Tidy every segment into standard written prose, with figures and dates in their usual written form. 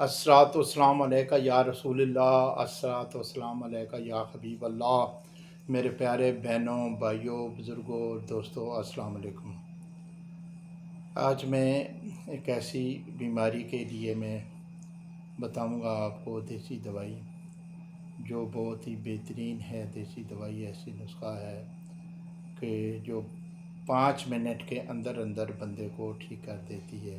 अस्सलातु वस्सलाम अलैका या रसूल अल्लाह, अस्सलातु वस्सलाम अलैका या हबीब अल्लाह। मेरे प्यारे बहनों, भाइयों, बुज़ुर्गों, दोस्तों, अस्सलाम वालेकुम। आज मैं एक ऐसी बीमारी के लिए मैं बताऊंगा आपको देसी दवाई, जो बहुत ही बेहतरीन है। देसी दवाई ऐसी नुस्खा है कि जो 5 मिनट के अंदर अंदर बंदे को ठीक कर देती है।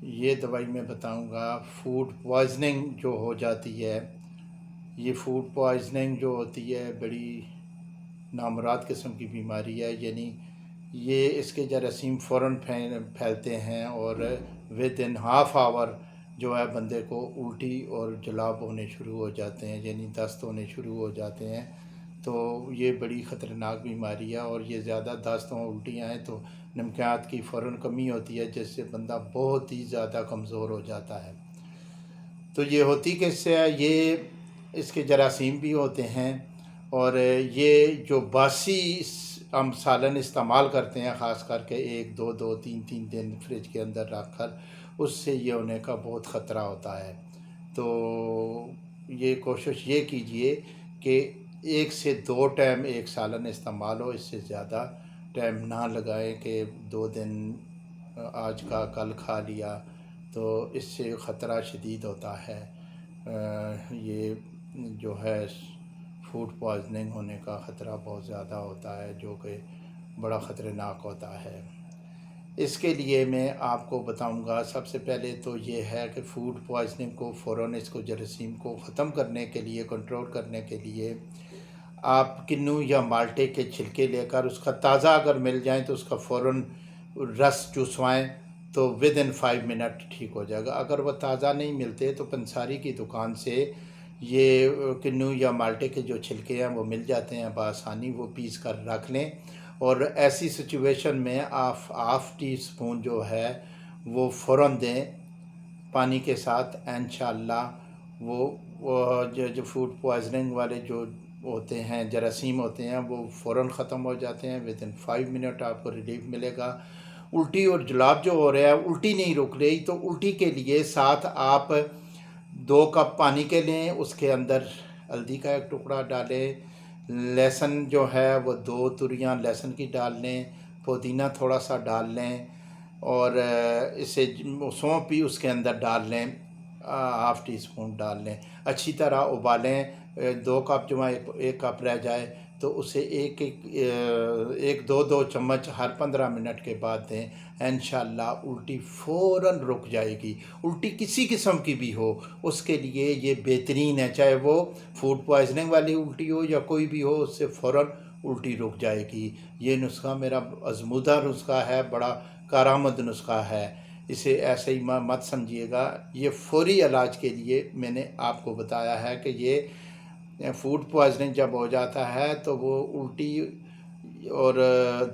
ये दवाई मैं बताऊंगा। फूड पॉइजनिंग जो हो जाती है, ये फूड पॉइजनिंग जो होती है बड़ी नामुराद किस्म की बीमारी है। यानी ये इसके जरासीम फ़ौरन फैलते हैं और विद इन हाफ आवर जो है बंदे को उल्टी और जुलाब होने शुरू हो जाते हैं, यानी दस्त होने शुरू हो जाते हैं। तो ये बड़ी ख़तरनाक बीमारी है और ये ज़्यादा दस्त और उल्टियाँ हैं तो नमकियात की फ़ौरन कमी होती है, जिससे बंदा बहुत ही ज़्यादा कमज़ोर हो जाता है। तो ये होती किससे है? ये इसके जरासीम भी होते हैं और ये जो बासी हम सालन इस्तेमाल करते हैं, ख़ास करके 1 2 2 3 3 दिन फ्रिज के अंदर रख कर, उससे ये होने का बहुत ख़तरा होता है। तो ये कोशिश ये कीजिए कि 1 से 2 टाइम एक सालन इस्तेमाल हो, इससे ज़्यादा टाइम ना लगाएं कि 2 दिन आज का कल खा लिया, तो इससे ख़तरा शदीद होता है। ये जो है फूड पॉइजनिंग होने का ख़तरा बहुत ज़्यादा होता है, जो कि बड़ा ख़तरनाक होता है। इसके लिए मैं आपको बताऊंगा, सबसे पहले तो ये है कि फ़ूड पॉइजनिंग को फ़ौरन, इसको जरासीम को ख़त्म करने के लिए, कंट्रोल करने के लिए आप किन्नू या माल्टे के छिलके लेकर उसका ताज़ा अगर मिल जाए तो उसका फ़ौरन रस चूसवाएँ, तो विद इन 5 मिनट ठीक हो जाएगा। अगर वह ताज़ा नहीं मिलते तो पंसारी की दुकान से ये किन्नू या माल्टे के जो छिलके हैं वो मिल जाते हैं बआसानी, वो पीस कर रख लें। और ऐसी सिचुएशन में आप हाफ़ टी स्पून जो है वो फ़ौरन दें पानी के साथ। इंशाअल्लाह वो जो फूड पॉइजनिंग वाले जो होते हैं, जरासीम होते हैं, वो फ़ौरन ख़त्म हो जाते हैं। विद इन 5 मिनट आपको रिलीफ मिलेगा। उल्टी और जुलाब जो हो रहा है, उल्टी नहीं रुक रही, तो उल्टी के लिए साथ आप 2 कप पानी के लें, उसके अंदर हल्दी का एक टुकड़ा डालें, लहसुन जो है वो 2 तुरियां लहसुन की डाल लें, पुदीना थोड़ा सा डाल लें और इसे सौंफ भी उसके अंदर डाल लें, हाफ़ टी स्पून डाल लें, अच्छी तरह उबालें। 2 कप जो है, 1 कप रह जाए तो उसे एक दो दो चम्मच हर 15 मिनट के बाद दें। इंशाअल्लाह उल्टी फ़ौरन रुक जाएगी। उल्टी किसी किस्म की भी हो, उसके लिए ये बेहतरीन है, चाहे वो फूड पॉइजनिंग वाली उल्टी हो या कोई भी हो, उससे फ़ौरन उल्टी रुक जाएगी। ये नुस्खा मेरा आज़मूदा नुस्खा है, बड़ा कारामद नुस्खा है। इसे ऐसे ही मत समझिएगा। ये फौरी इलाज के लिए मैंने आपको बताया है कि ये फूड पॉइजनिंग जब हो जाता है तो वो उल्टी और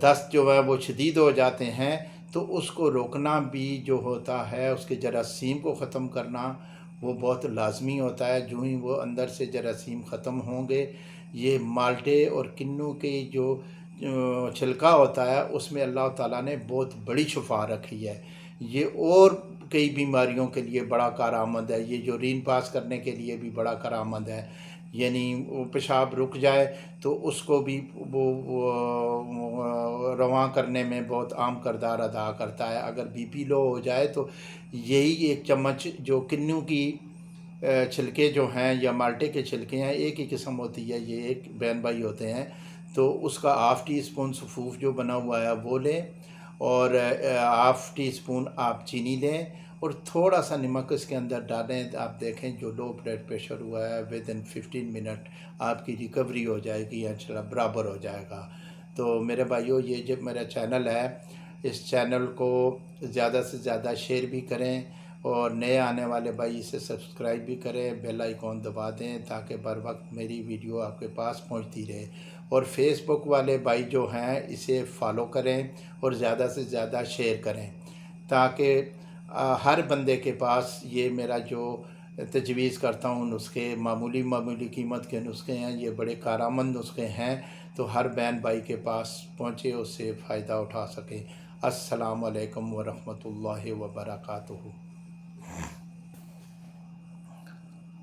दस्त जो है वो शदीद हो जाते हैं, तो उसको रोकना भी जो होता है, उसके जरासीम को ख़त्म करना वो बहुत लाजमी होता है। जो ही वो अंदर से जरासीम ख़त्म होंगे, ये माल्टे और किन्नू के जो छिलका होता है उसमें अल्लाह ताला ने बहुत बड़ी शफा रखी है। ये और कई बीमारियों के लिए बड़ा कारआमद है। ये यूरिन पास करने के लिए भी बड़ा कारआमद है, यानी वो पेशाब रुक जाए तो उसको भी वो रवां करने में बहुत आम किरदार अदा करता है। अगर बीपी लो हो जाए तो यही 1 चम्मच जो किन्नू की छिलके जो हैं या माल्टे के छिलके हैं, एक ही किस्म होती है, ये एक बहन भाई होते हैं, तो उसका हाफ़ टी स्पून सफ़ूफ जो बना हुआ है वो लें और हाफ़ टी स्पून आप चीनी लें और थोड़ा सा नमक इसके अंदर डालें। आप देखें जो लो ब्लड प्रेशर हुआ है, विद इन 15 मिनट आपकी रिकवरी हो जाएगी, इंशाल्लाह बराबर हो जाएगा। तो मेरे भाइयों, ये जो मेरा चैनल है, इस चैनल को ज़्यादा से ज़्यादा शेयर भी करें और नए आने वाले भाई इसे सब्सक्राइब भी करें, बेल आइकॉन दबा दें ताकि बर वक्त मेरी वीडियो आपके पास पहुंचती रहे। और फेसबुक वाले भाई जो हैं इसे फॉलो करें और ज़्यादा से ज़्यादा शेयर करें, ताकि हर बंदे के पास ये मेरा जो तजवीज़ करता हूँ नुस्खे, मामूली मामूली कीमत के नुस्खे हैं, ये बड़े कारआमद नुस्खे हैं, तो हर बहन भाई के पास पहुँचे, उससे फ़ायदा उठा सकें। अस्सलाम वालेकुम व रहमतुल्लाहि व बरकातुहू।